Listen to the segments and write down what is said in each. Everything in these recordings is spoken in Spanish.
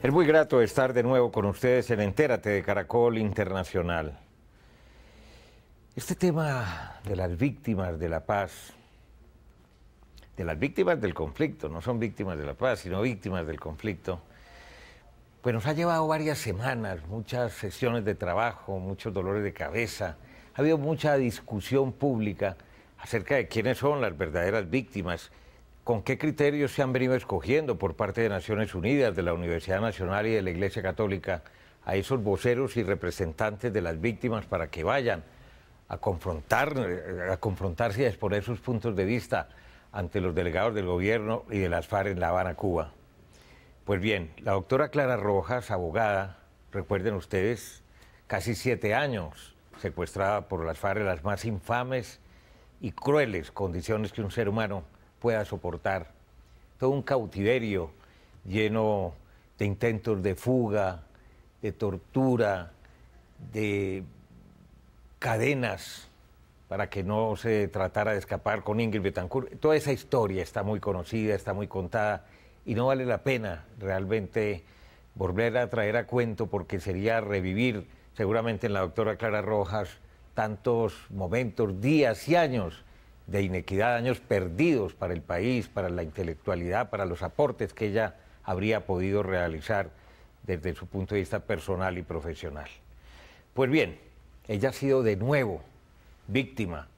Es muy grato estar de nuevo con ustedes en Entérate de Caracol Internacional. Este tema de las víctimas de la paz, de las víctimas del conflicto, no son víctimas de la paz, sino víctimas del conflicto, pues nos ha llevado varias semanas, muchas sesiones de trabajo, muchos dolores de cabeza. Ha habido mucha discusión pública acerca de quiénes son las verdaderas víctimas, con qué criterios se han venido escogiendo por parte de Naciones Unidas, de la Universidad Nacional y de la Iglesia Católica a esos voceros y representantes de las víctimas para que vayan a confrontarse y a exponer sus puntos de vista ante los delegados del gobierno y de las FARC en La Habana, Cuba. Pues bien, la doctora Clara Rojas, abogada, recuerden ustedes, casi 7 años secuestrada por las FARC en las más infames y crueles condiciones que un ser humano pueda soportar. Todo un cautiverio lleno de intentos de fuga, de tortura, de cadenas para que no se tratara de escapar con Ingrid Betancourt. Toda esa historia está muy conocida, está muy contada y no vale la pena realmente volver a traer a cuento porque sería revivir seguramente en la doctora Clara Rojas tantos momentos, días y años de inequidad, años perdidos para el país, para la intelectualidad, para los aportes que ella habría podido realizar desde su punto de vista personal y profesional. Pues bien, ella ha sido de nuevo víctima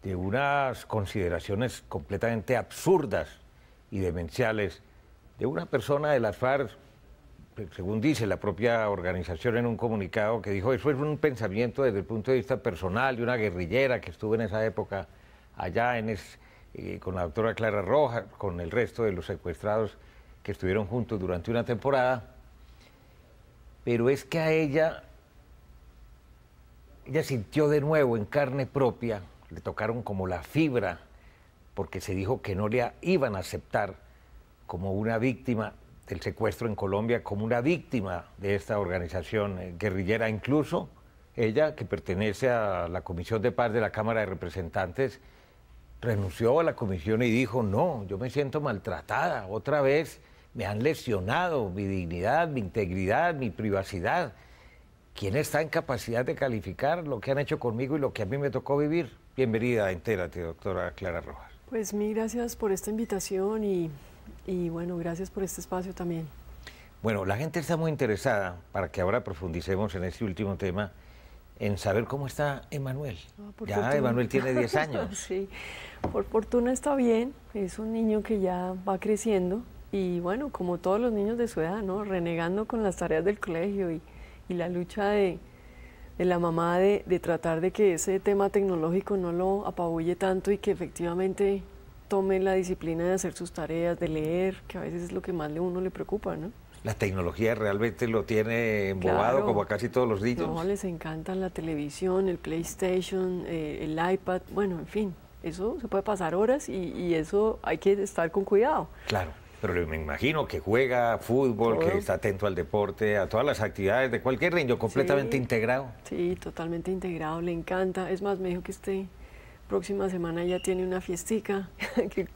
de unas consideraciones completamente absurdas y demenciales de una persona de las FARC, según dice la propia organización en un comunicado, que dijo, eso es un pensamiento desde el punto de vista personal de una guerrillera que estuvo en esa época allá con la doctora Clara Rojas, con el resto de los secuestrados que estuvieron juntos durante una temporada, pero es que a ella sintió de nuevo en carne propia, le tocaron como la fibra, porque se dijo que no le iban a aceptar como una víctima del secuestro en Colombia, como una víctima de esta organización guerrillera. Incluso ella, que pertenece a la Comisión de Paz de la Cámara de Representantes, renunció a la comisión y dijo, no, yo me siento maltratada, otra vez me han lesionado mi dignidad, mi integridad, mi privacidad. ¿Quién está en capacidad de calificar lo que han hecho conmigo y lo que a mí me tocó vivir? Bienvenida a Entérate, doctora Clara Rojas. Pues mil gracias por esta invitación y bueno, gracias por este espacio también. Bueno, la gente está muy interesada, para que ahora profundicemos en este último tema, en saber cómo está Emanuel. Ya Emanuel tiene 10 años. Sí, por fortuna está bien, es un niño que ya va creciendo y bueno, como todos los niños de su edad, ¿no? Renegando con las tareas del colegio y la lucha de la mamá de tratar de que ese tema tecnológico no lo apabulle tanto y que efectivamente tome la disciplina de hacer sus tareas, de leer, que a veces es lo que más a uno le preocupa, ¿no? ¿La tecnología realmente lo tiene embobado, claro, como a casi todos los niños? No, les encanta la televisión, el PlayStation, el iPad, bueno, en fin, eso se puede pasar horas y eso hay que estar con cuidado. Claro, pero me imagino que juega fútbol, que está atento al deporte, a todas las actividades de cualquier niño, completamente integrado. Sí, totalmente integrado, le encanta. Es más, me dijo que próxima semana ya tiene una fiestica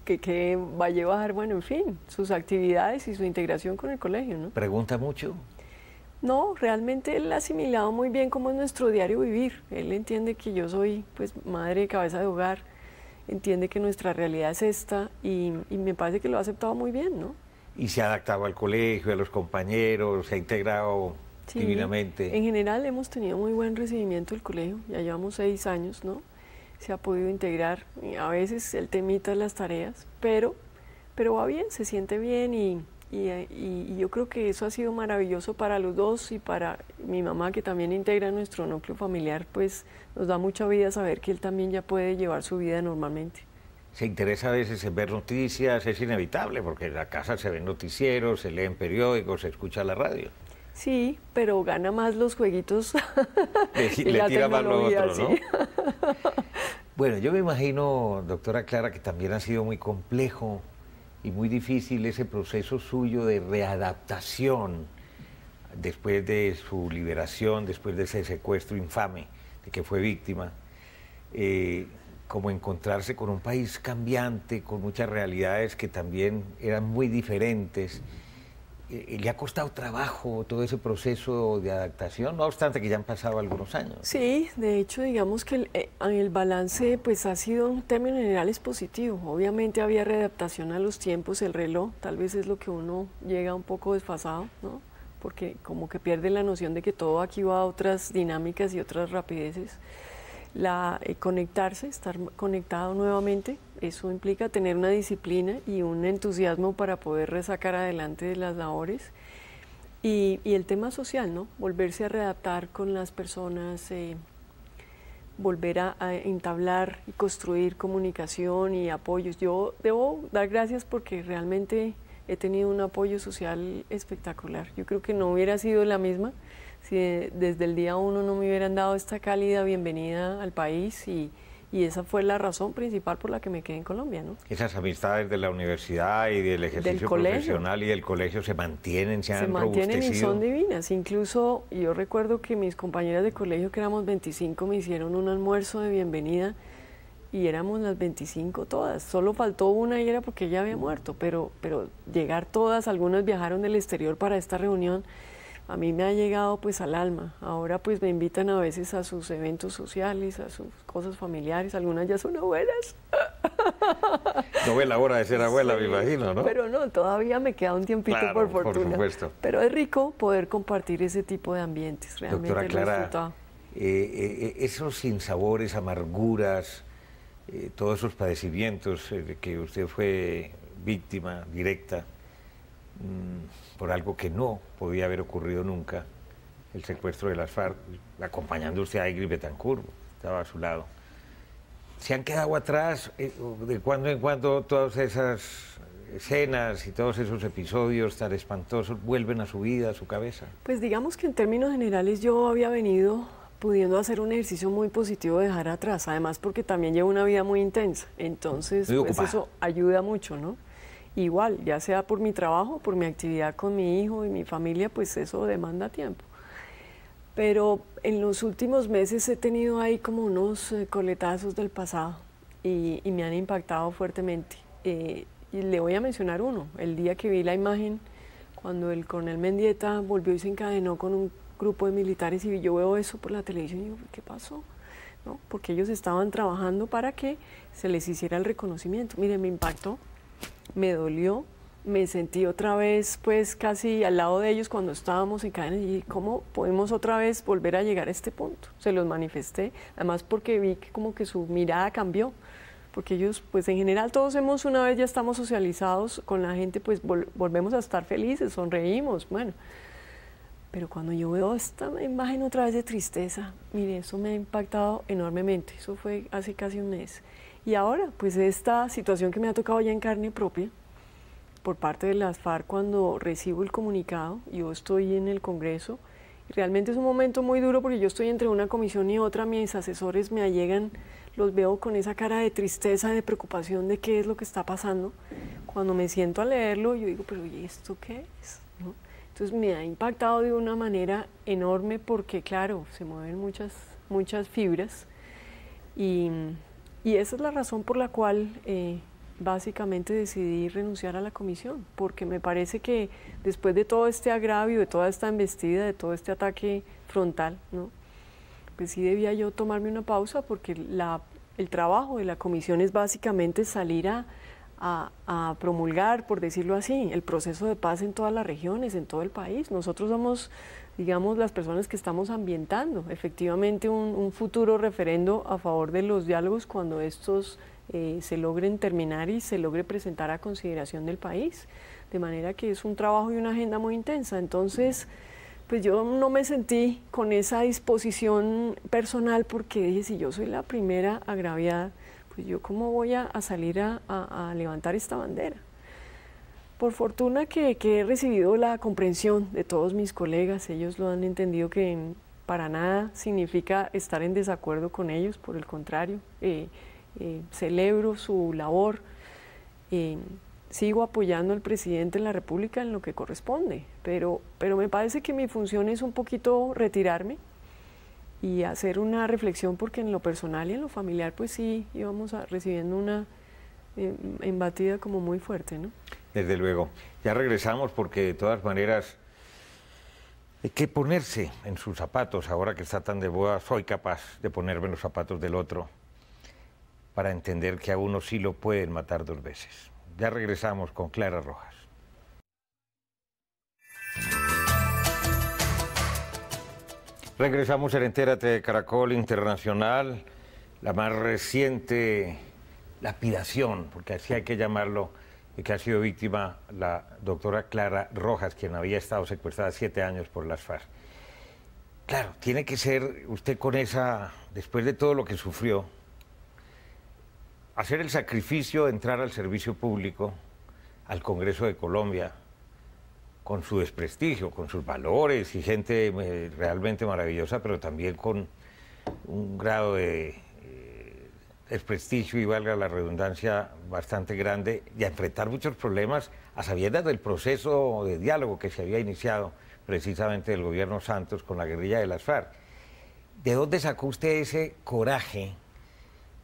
que va a llevar, bueno, en fin, sus actividades y su integración con el colegio, ¿no? ¿Pregunta mucho? No, realmente él ha asimilado muy bien cómo es nuestro diario vivir. Él entiende que yo soy, pues, madre, cabeza de hogar, entiende que nuestra realidad es esta y me parece que lo ha aceptado muy bien, ¿no? Y se ha adaptado al colegio, a los compañeros, se ha integrado divinamente. En general hemos tenido muy buen recibimiento del colegio, ya llevamos 6 años, ¿no? Se ha podido integrar, a veces él temita las tareas, pero va bien, se siente bien y yo creo que eso ha sido maravilloso para los dos y para mi mamá, que también integra nuestro núcleo familiar, pues nos da mucha vida saber que él también ya puede llevar su vida normalmente. Se interesa a veces en ver noticias, es inevitable, porque en la casa se ven noticieros, se leen periódicos, se escucha la radio. Sí, pero gana más los jueguitos le tira más lo otro, ¿no? Sí. Bueno, yo me imagino, doctora Clara, que también ha sido muy complejo y muy difícil ese proceso suyo de readaptación después de su liberación, después de ese secuestro infame de que fue víctima, como encontrarse con un país cambiante, con muchas realidades que también eran muy diferentes, ¿Le ha costado trabajo todo ese proceso de adaptación, no obstante que ya han pasado algunos años? Sí, de hecho, digamos que el balance pues ha sido en términos generales positivo. Obviamente había readaptación a los tiempos, el reloj, tal vez es lo que uno llega un poco desfasado, ¿no? Porque como que pierde la noción de que todo aquí va a otras dinámicas y otras rapideces. Conectarse, estar conectado nuevamente, eso implica tener una disciplina y un entusiasmo para poder sacar adelante de las labores. Y el tema social, ¿no? Volverse a readaptar con las personas, volver a entablar y construir comunicación y apoyos. Yo debo dar gracias porque realmente he tenido un apoyo social espectacular. Yo creo que no hubiera sido la misma si desde el día uno no me hubieran dado esta cálida bienvenida al país y esa fue la razón principal por la que me quedé en Colombia, ¿no? Esas amistades de la universidad y del ejercicio profesional y del colegio se mantienen, se han mantienen y son robustecido. divinas. Incluso yo recuerdo que mis compañeras de colegio, que éramos 25, me hicieron un almuerzo de bienvenida y éramos las 25 todas. Solo faltó una y era porque ella había muerto, pero llegar todas, algunas viajaron del exterior para esta reunión, a mí me ha llegado pues al alma. Ahora pues me invitan a veces a sus eventos sociales, a sus cosas familiares, algunas ya son abuelas. No ve la hora de ser abuela, Sí, me imagino, ¿no? pero no, todavía me queda un tiempito, Claro, por fortuna. por supuesto. Pero es rico poder compartir ese tipo de ambientes, realmente Doctora lo he Clara, disfrutado. esos sinsabores, amarguras, todos esos padecimientos de que usted fue víctima directa por algo que no podía haber ocurrido nunca, el secuestro de las FARC, acompañando usted a Ingrid Betancourt, estaba a su lado. ¿Se han quedado atrás de cuando en cuando todas esas escenas y todos esos episodios tan espantosos vuelven a su vida, a su cabeza? Pues digamos que en términos generales yo había venido pudiendo hacer un ejercicio muy positivo de dejar atrás, además porque también llevo una vida muy intensa, entonces pues eso ayuda mucho, ¿no? Igual, ya sea por mi trabajo, por mi actividad con mi hijo y mi familia, pues eso demanda tiempo. Pero en los últimos meses he tenido ahí como unos coletazos del pasado y me han impactado fuertemente. Y le voy a mencionar uno, el día que vi la imagen, cuando el coronel Mendieta volvió y se encadenó con un grupo de militares y yo veo eso por la televisión y digo, ¿qué pasó? ¿No? Porque ellos estaban trabajando para que se les hiciera el reconocimiento. Mire, me impactó, me dolió, me sentí otra vez pues casi al lado de ellos cuando estábamos en cadena y cómo podemos otra vez volver a llegar a este punto. Se los manifesté, además porque vi que como que su mirada cambió, porque ellos pues en general todos una vez ya estamos socializados con la gente, pues volvemos a estar felices, sonreímos, bueno. Pero cuando yo veo esta imagen otra vez de tristeza, mire, eso me ha impactado enormemente, eso fue hace casi un mes. Y ahora, pues esta situación que me ha tocado ya en carne propia, por parte de las FARC cuando recibo el comunicado, yo estoy en el Congreso, y realmente es un momento muy duro porque yo estoy entre una comisión y otra, mis asesores me allegan, los veo con esa cara de tristeza, de preocupación de qué es lo que está pasando. Cuando me siento a leerlo, yo digo, pero ¿y esto qué es? ¿No? Entonces me ha impactado de una manera enorme porque, claro, se mueven muchas fibras y esa es la razón por la cual básicamente decidí renunciar a la comisión, porque me parece que después de todo este agravio, de toda esta embestida, de todo este ataque frontal, ¿no? Pues sí debía yo tomarme una pausa porque el trabajo de la comisión es básicamente salir a promulgar, por decirlo así, el proceso de paz en todas las regiones, en todo el país. Nosotros somos, digamos, las personas que estamos ambientando efectivamente un futuro referendo a favor de los diálogos cuando estos se logren terminar y se logre presentar a consideración del país. De manera que es un trabajo y una agenda muy intensa. Entonces, pues yo no me sentí con esa disposición personal porque dije, si yo soy la primera agraviada, pues yo cómo voy a salir a levantar esta bandera. Por fortuna que he recibido la comprensión de todos mis colegas, ellos lo han entendido que para nada significa estar en desacuerdo con ellos, por el contrario, celebro su labor, sigo apoyando al presidente de la República en lo que corresponde, pero me parece que mi función es un poquito retirarme y hacer una reflexión porque en lo personal y en lo familiar pues sí íbamos recibiendo una embatida como muy fuerte, ¿no? Desde luego. Ya regresamos porque de todas maneras hay que ponerse en sus zapatos. Ahora que está tan de moda, soy capaz de ponerme en los zapatos del otro para entender que a uno sí lo pueden matar 2 veces. Ya regresamos con Clara Rojas. Regresamos en Entérate de Caracol Internacional, la más reciente lapidación, porque así hay que llamarlo, de que ha sido víctima la doctora Clara Rojas, quien había estado secuestrada 7 años por las FARC. Claro, tiene que ser usted con esa, después de todo lo que sufrió, hacer el sacrificio de entrar al servicio público, al Congreso de Colombia, con su desprestigio, con sus valores y gente realmente maravillosa, pero también con un grado de desprestigio y, valga la redundancia, bastante grande, y a enfrentar muchos problemas a sabiendas del proceso de diálogo que se había iniciado precisamente del gobierno Santos con la guerrilla de las FARC. ¿De dónde sacó usted ese coraje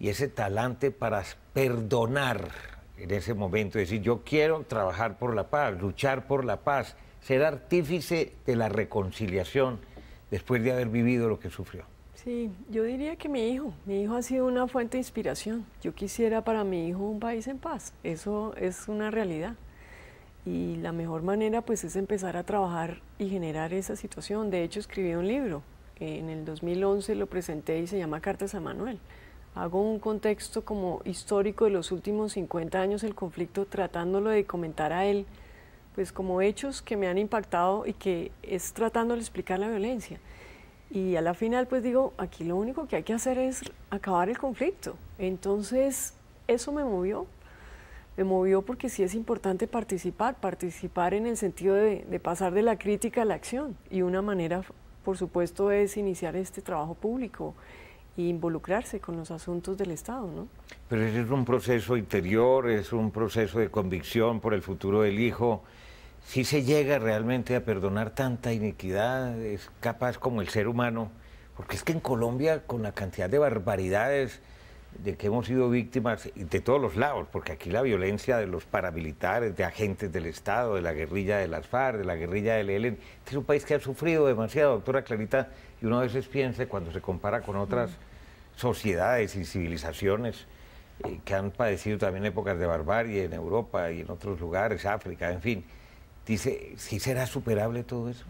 y ese talante para perdonar en ese momento? Es decir, yo quiero trabajar por la paz, luchar por la paz, ser artífice de la reconciliación después de haber vivido lo que sufrió. Sí, yo diría que mi hijo ha sido una fuente de inspiración. Yo quisiera para mi hijo un país en paz, eso es una realidad. Y la mejor manera pues es empezar a trabajar y generar esa situación. De hecho, escribí un libro, en el 2011 lo presenté y se llama Cartas a Manuel. Hago un contexto como histórico de los últimos 50 años del conflicto, tratándolo de comentar a él, pues como hechos que me han impactado y que es tratándole de explicar la violencia. Y a la final pues digo, aquí lo único que hay que hacer es acabar el conflicto. Entonces eso me movió porque sí es importante participar en el sentido de pasar de la crítica a la acción. Y una manera, por supuesto, es iniciar este trabajo público e involucrarse con los asuntos del Estado, ¿no? Pero ese es un proceso interior, es un proceso de convicción por el futuro del hijo. Si se llega realmente a perdonar tanta iniquidad, es capaz como el ser humano, porque es que en Colombia, con la cantidad de barbaridades de que hemos sido víctimas de todos los lados, porque aquí la violencia de los paramilitares, de agentes del Estado, de la guerrilla de las FARC, de la guerrilla del ELN, este es un país que ha sufrido demasiado, doctora Clarita, y uno a veces piensa cuando se compara con otras sociedades y civilizaciones que han padecido también épocas de barbarie en Europa y en otros lugares, África, en fin, dice, ¿sí será superable todo eso?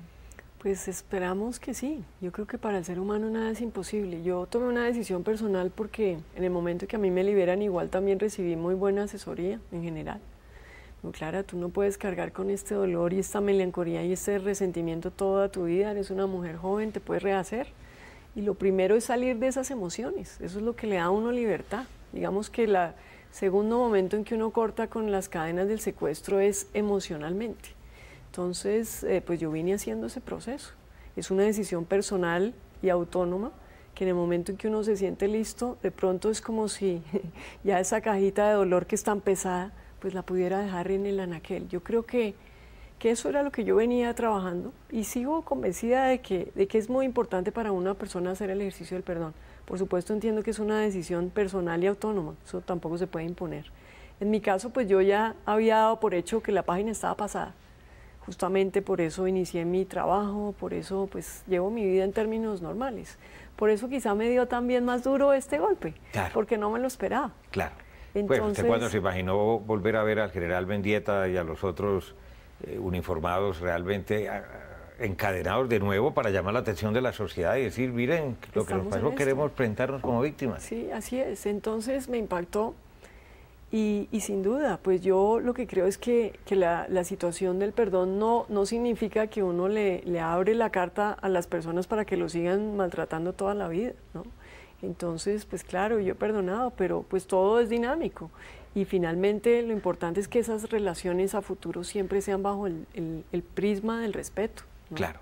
Pues esperamos que sí. Yo creo que para el ser humano nada es imposible. Yo tomé una decisión personal porque en el momento que a mí me liberan igual también recibí muy buena asesoría en general. Muy Clara, tú no puedes cargar con este dolor y esta melancolía y este resentimiento toda tu vida. Eres una mujer joven, te puedes rehacer. Y lo primero es salir de esas emociones. Eso es lo que le da a uno libertad. Digamos que el segundo momento en que uno corta con las cadenas del secuestro es emocionalmente. Entonces, pues yo vine haciendo ese proceso. Es una decisión personal y autónoma que en el momento en que uno se siente listo, de pronto es como si ya esa cajita de dolor que es tan pesada, pues la pudiera dejar en el anaquel. Yo creo que eso era lo que yo venía trabajando y sigo convencida de que es muy importante para una persona hacer el ejercicio del perdón. Por supuesto entiendo que es una decisión personal y autónoma, eso tampoco se puede imponer. En mi caso, pues yo ya había dado por hecho que la página estaba pasada. Justamente por eso inicié mi trabajo, por eso pues llevo mi vida en términos normales. Por eso quizá me dio también más duro este golpe, claro, porque no me lo esperaba. Claro. Entonces, pues, ¿usted cuándo se imaginó volver a ver al general Mendieta y a los otros uniformados realmente encadenados de nuevo para llamar la atención de la sociedad y decir, miren, lo que nos pasó, queremos presentarnos como víctimas? Sí, así es. Entonces me impactó. Y sin duda, pues yo lo que creo es que la situación del perdón no significa que uno le abre la carta a las personas para que lo sigan maltratando toda la vida, ¿no? Entonces, pues claro, yo he perdonado, pero pues todo es dinámico. Y finalmente lo importante es que esas relaciones a futuro siempre sean bajo el prisma del respeto, ¿no? Claro.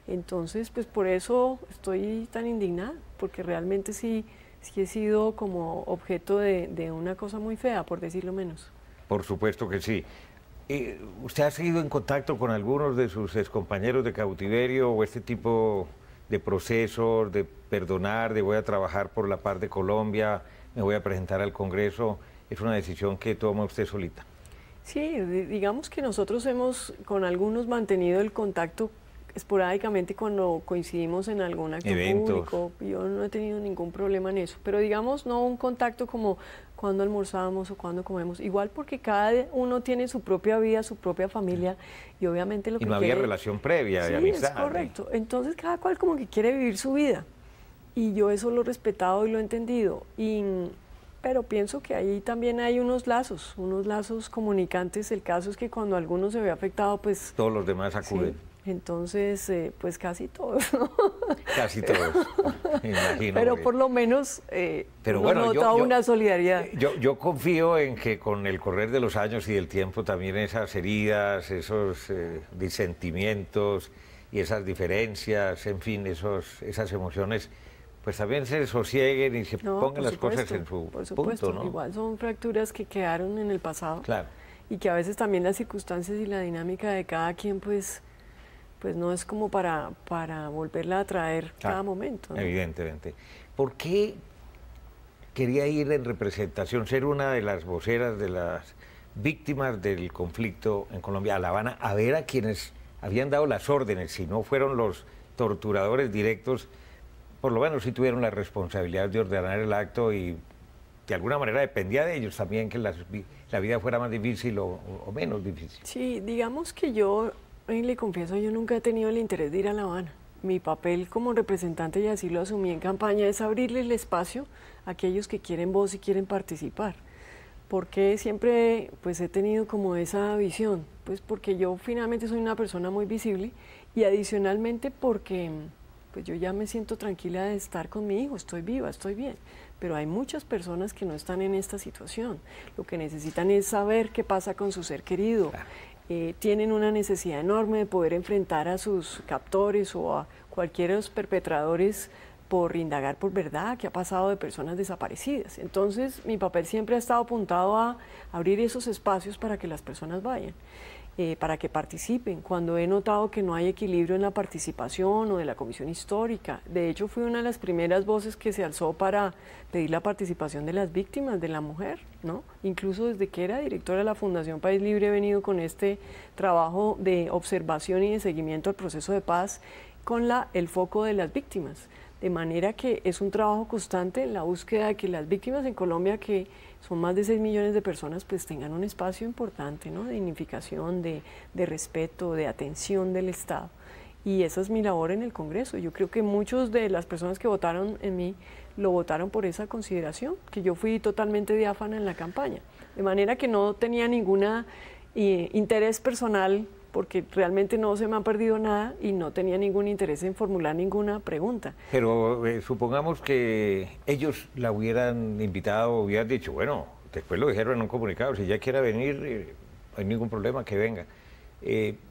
Entonces, pues por eso estoy tan indignada, porque realmente sí he sido como objeto de una cosa muy fea, por decirlo menos. Por supuesto que sí. ¿Usted ha seguido en contacto con algunos de sus excompañeros de cautiverio o este tipo de procesos, de perdonar, de voy a trabajar por la paz de Colombia, me voy a presentar al Congreso? ¿Es una decisión que toma usted solita? Sí, digamos que nosotros hemos con algunos mantenido el contacto esporádicamente cuando coincidimos en algún acto Eventos. público. Yo no he tenido ningún problema en eso, pero digamos no un contacto como cuando almorzamos o cuando comemos, igual porque cada uno tiene su propia vida, su propia familia y obviamente lo Y que no había quiere... relación previa de Sí, amistad. es correcto. Entonces cada cual como que quiere vivir su vida y yo eso lo he respetado y lo he entendido. Pero pienso que ahí también hay unos lazos comunicantes. El caso es que cuando alguno se ve afectado, pues... Todos los demás acuden. Sí, entonces, pues casi todos, ¿no? Casi todos, me imagino. Pero por lo menos Pero uno bueno, nota una solidaridad. Yo confío en que con el correr de los años y del tiempo también esas heridas, esos disentimientos y esas diferencias, en fin, esas emociones, pues también se sosieguen y se pongan las cosas en su punto, ¿no? Igual son fracturas que quedaron en el pasado. Claro. Y que a veces también las circunstancias y la dinámica de cada quien, pues no es como para volverla a traer cada momento, ¿no? Evidentemente. ¿Por qué quería ir en representación, ser una de las voceras de las víctimas del conflicto en Colombia, a La Habana, a ver a quienes habían dado las órdenes, si no fueron los torturadores directos, por lo menos sí tuvieron la responsabilidad de ordenar el acto y de alguna manera dependía de ellos también que la vida fuera más difícil o menos difícil? Sí, digamos que yo, le confieso, yo nunca he tenido el interés de ir a La Habana. Mi papel como representante, y así lo asumí en campaña, es abrirle el espacio a aquellos que quieren voz y quieren participar. Porque siempre pues he tenido como esa visión, pues porque yo finalmente soy una persona muy visible y adicionalmente porque pues yo ya me siento tranquila de estar con mi hijo, estoy viva, estoy bien, pero hay muchas personas que no están en esta situación, lo que necesitan es saber qué pasa con su ser querido, tienen una necesidad enorme de poder enfrentar a sus captores o a cualquiera de los perpetradores por indagar por verdad qué ha pasado de personas desaparecidas. Entonces, mi papel siempre ha estado apuntado a abrir esos espacios para que las personas vayan, para que participen. Cuando he notado que no hay equilibrio en la participación o de la comisión histórica, de hecho fui una de las primeras voces que se alzó para pedir la participación de las víctimas, de la mujer, ¿no? Incluso desde que era directora de la Fundación País Libre he venido con este trabajo de observación y de seguimiento al proceso de paz con el foco de las víctimas. De manera que es un trabajo constante en la búsqueda de que las víctimas en Colombia, que son más de 6 millones de personas, pues tengan un espacio importante, ¿no? De dignificación, de respeto, de atención del Estado. Y esa es mi labor en el Congreso. Yo creo que muchas de las personas que votaron en mí lo votaron por esa consideración, que yo fui totalmente diáfana en la campaña. De manera que no tenía ningún interés personal, porque realmente no se me ha perdido nada y no tenía ningún interés en formular ninguna pregunta. Pero supongamos que ellos la hubieran invitado, hubieran dicho, bueno, después lo dijeron en un comunicado, si ella quiere venir, no hay ningún problema, que venga.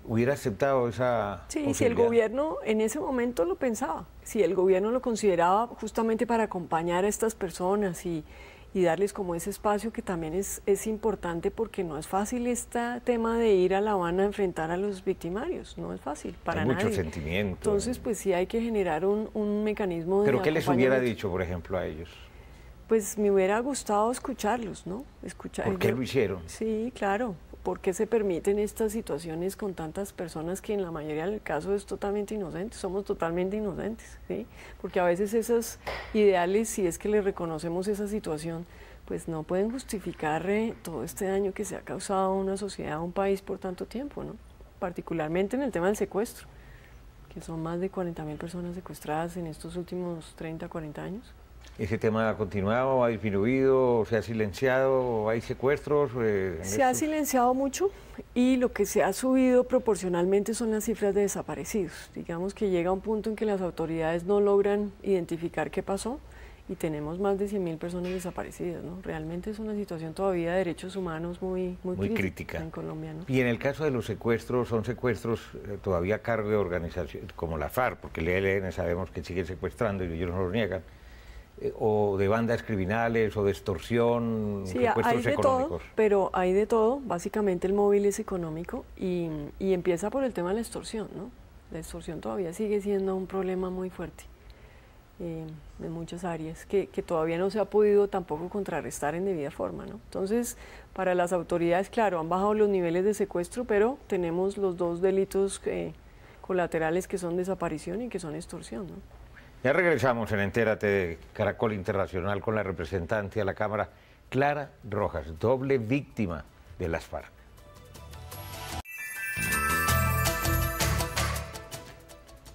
¿Hubiera aceptado esa Sí, si el gobierno en ese momento lo pensaba, si el gobierno lo consideraba justamente para acompañar a estas personas y darles como ese espacio que también es importante, porque no es fácil este tema de ir a La Habana a enfrentar a los victimarios, no es fácil para nadie. Hay mucho sentimiento. Entonces, pues sí hay que generar un mecanismo de ¿Pero qué les hubiera acompañamiento. dicho, por ejemplo, a ellos? Pues me hubiera gustado escucharlos, ¿no? ¿Por qué lo hicieron? Sí, claro. ¿Por qué se permiten estas situaciones con tantas personas que en la mayoría del caso es totalmente inocente? Somos totalmente inocentes, ¿sí? Porque a veces esos ideales, si es que le reconocemos esa situación, pues no pueden justificar todo este daño que se ha causado a una sociedad, a un país por tanto tiempo, ¿no? Particularmente en el tema del secuestro, que son más de 40.000 personas secuestradas en estos últimos 30, 40 años. ¿Ese tema ha continuado, ha disminuido, se ha silenciado, hay secuestros? Se ha silenciado mucho y lo que se ha subido proporcionalmente son las cifras de desaparecidos. Digamos que llega un punto en que las autoridades no logran identificar qué pasó y tenemos más de 100.000 personas desaparecidas, ¿no? Realmente es una situación todavía de derechos humanos muy crítica en Colombia, ¿no? Y en el caso de los secuestros, ¿son secuestros todavía a cargo de organizaciones como la FARC? Porque el ELN sabemos que sigue secuestrando y ellos no lo niegan. O de bandas criminales o de extorsión, sí, secuestros hay de económicos. todo, pero hay de todo. Básicamente el móvil es económico y empieza por el tema de la extorsión, ¿no? La extorsión todavía sigue siendo un problema muy fuerte. en muchas áreas, que todavía no se ha podido tampoco contrarrestar en debida forma, ¿no? Entonces, para las autoridades, claro, han bajado los niveles de secuestro, pero tenemos los dos delitos colaterales que son desaparición y que son extorsión, ¿no? Ya regresamos en Entérate de Caracol Internacional con la representante a la Cámara, Clara Rojas, doble víctima de las FARC.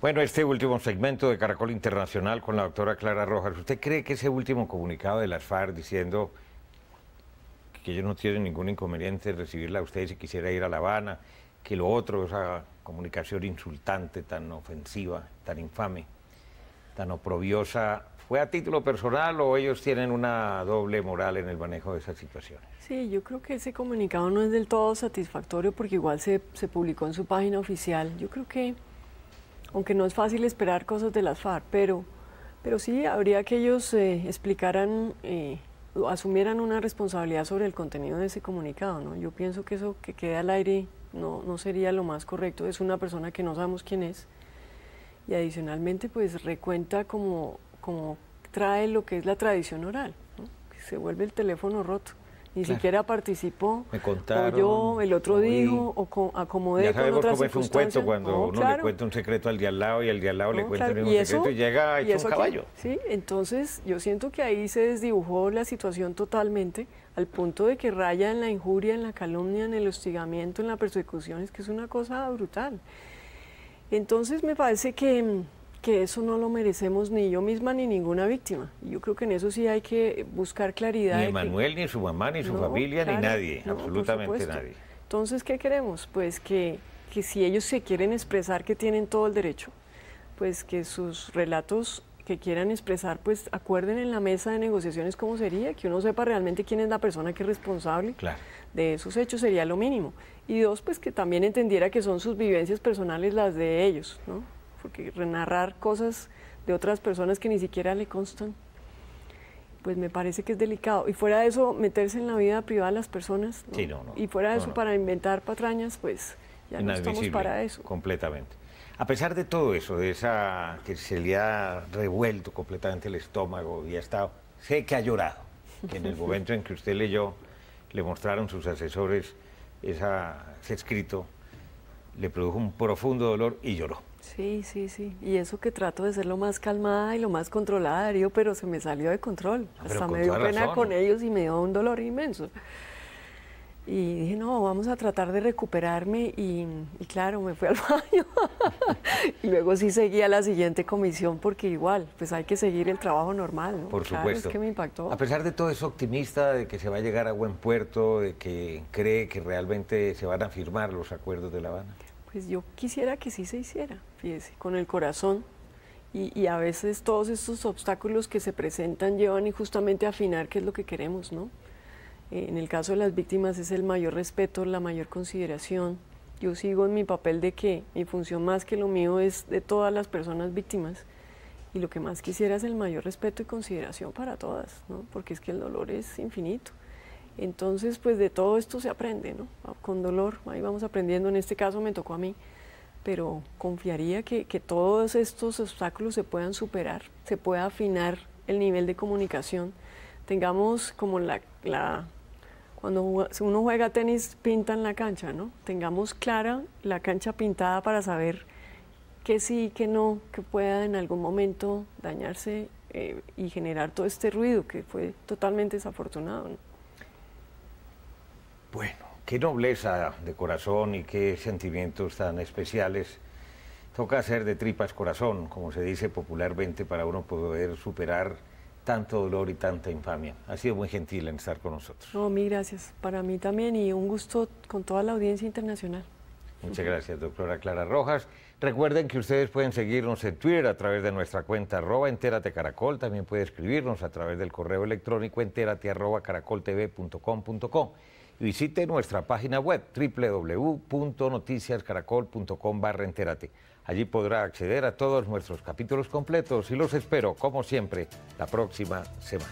Bueno, este último segmento de Caracol Internacional con la doctora Clara Rojas, ¿usted cree que ese último comunicado de las FARC diciendo que ellos no tienen ningún inconveniente en recibirla a usted si quisiera ir a La Habana, que lo otro, esa comunicación insultante, tan ofensiva, tan infame, tan oprobiosa, fue a título personal o ellos tienen una doble moral en el manejo de esas situaciones? Sí, yo creo que ese comunicado no es del todo satisfactorio porque igual se publicó en su página oficial. Yo creo que, aunque no es fácil esperar cosas de las FARC, pero sí habría que ellos explicaran, asumieran una responsabilidad sobre el contenido de ese comunicado, ¿no? Yo pienso que eso que queda al aire no sería lo más correcto. Es una persona que no sabemos quién es y adicionalmente pues recuenta como trae lo que es la tradición oral, ¿no? Que se vuelve el teléfono roto. Ni siquiera participó, me contaron, o yo, el otro dijo, o acomodé con otras circunstancias. Ya sabemos cómo es un cuento cuando uno le cuenta un secreto al de al lado y el de al lado le cuenta el mismo secreto y llega hecho un caballo. Sí, entonces yo siento que ahí se desdibujó la situación totalmente, al punto de que raya en la injuria, en la calumnia, en el hostigamiento, en la persecución, es que es una cosa brutal. Entonces me parece que eso no lo merecemos ni yo misma ni ninguna víctima. Y yo creo que en eso sí hay que buscar claridad. Ni Emanuel, ni su mamá, ni su familia, ni nadie, absolutamente nadie. Entonces, ¿qué queremos? Pues que si ellos se quieren expresar, que tienen todo el derecho, pues que sus relatos que quieran expresar, pues acuerden en la mesa de negociaciones cómo sería, que uno sepa realmente quién es la persona que es responsable de esos hechos, sería lo mínimo. Y dos, pues que también entendiera que son sus vivencias personales las de ellos, ¿no? Porque renarrar cosas de otras personas que ni siquiera le constan, pues me parece que es delicado. Y fuera de eso, meterse en la vida privada de las personas, ¿no? Sí, Y fuera de eso, para inventar patrañas, pues ya no estamos para eso. Completamente. A pesar de todo eso, de esa que se le ha revuelto completamente el estómago y ha estado, sé que ha llorado, que en el momento en que usted leyó, le mostraron sus asesores ese escrito, le produjo un profundo dolor y lloró. Sí, sí, sí. Y eso que trato de ser lo más calmada y lo más controlada, Darío, pero se me salió de control. Hasta me dio pena con ellos y me dio un dolor inmenso. Y dije, no, vamos a tratar de recuperarme y claro, me fui al baño. Y luego sí seguí a la siguiente comisión porque igual, pues hay que seguir el trabajo normal, ¿no? Por supuesto. Es que me impactó. A pesar de todo eso, optimista de que se va a llegar a buen puerto, de que cree que realmente se van a firmar los acuerdos de La Habana. Pues yo quisiera que sí se hiciera, fíjese, con el corazón. Y a veces todos estos obstáculos que se presentan llevan justamente a afinar qué es lo que queremos, ¿no? En el caso de las víctimas es el mayor respeto, la mayor consideración. Yo sigo en mi papel de que mi función más que lo mío es de todas las personas víctimas y lo que más quisiera es el mayor respeto y consideración para todas, ¿no? Porque es que el dolor es infinito. Entonces, pues de todo esto se aprende, ¿no? Con dolor, ahí vamos aprendiendo. En este caso me tocó a mí, pero confiaría que todos estos obstáculos se puedan superar, se pueda afinar el nivel de comunicación, tengamos como cuando uno juega tenis, pinta en la cancha, ¿no? Tengamos clara la cancha pintada para saber que sí, que no, que pueda en algún momento dañarse y generar todo este ruido que fue totalmente desafortunado, ¿no? Bueno, qué nobleza de corazón y qué sentimientos tan especiales. Toca hacer de tripas corazón, como se dice popularmente, para uno poder superar tanto dolor y tanta infamia. Ha sido muy gentil en estar con nosotros. No, mil gracias. Para mí también y un gusto con toda la audiencia internacional. Muchas gracias, doctora Clara Rojas. Recuerden que ustedes pueden seguirnos en Twitter a través de nuestra cuenta @enteratecaracol. También puede escribirnos a través del correo electrónico enterate@caracoltv.com.co. Y visite nuestra página web www.noticiascaracol.com/entérate. Allí podrá acceder a todos nuestros capítulos completos y los espero, como siempre, la próxima semana.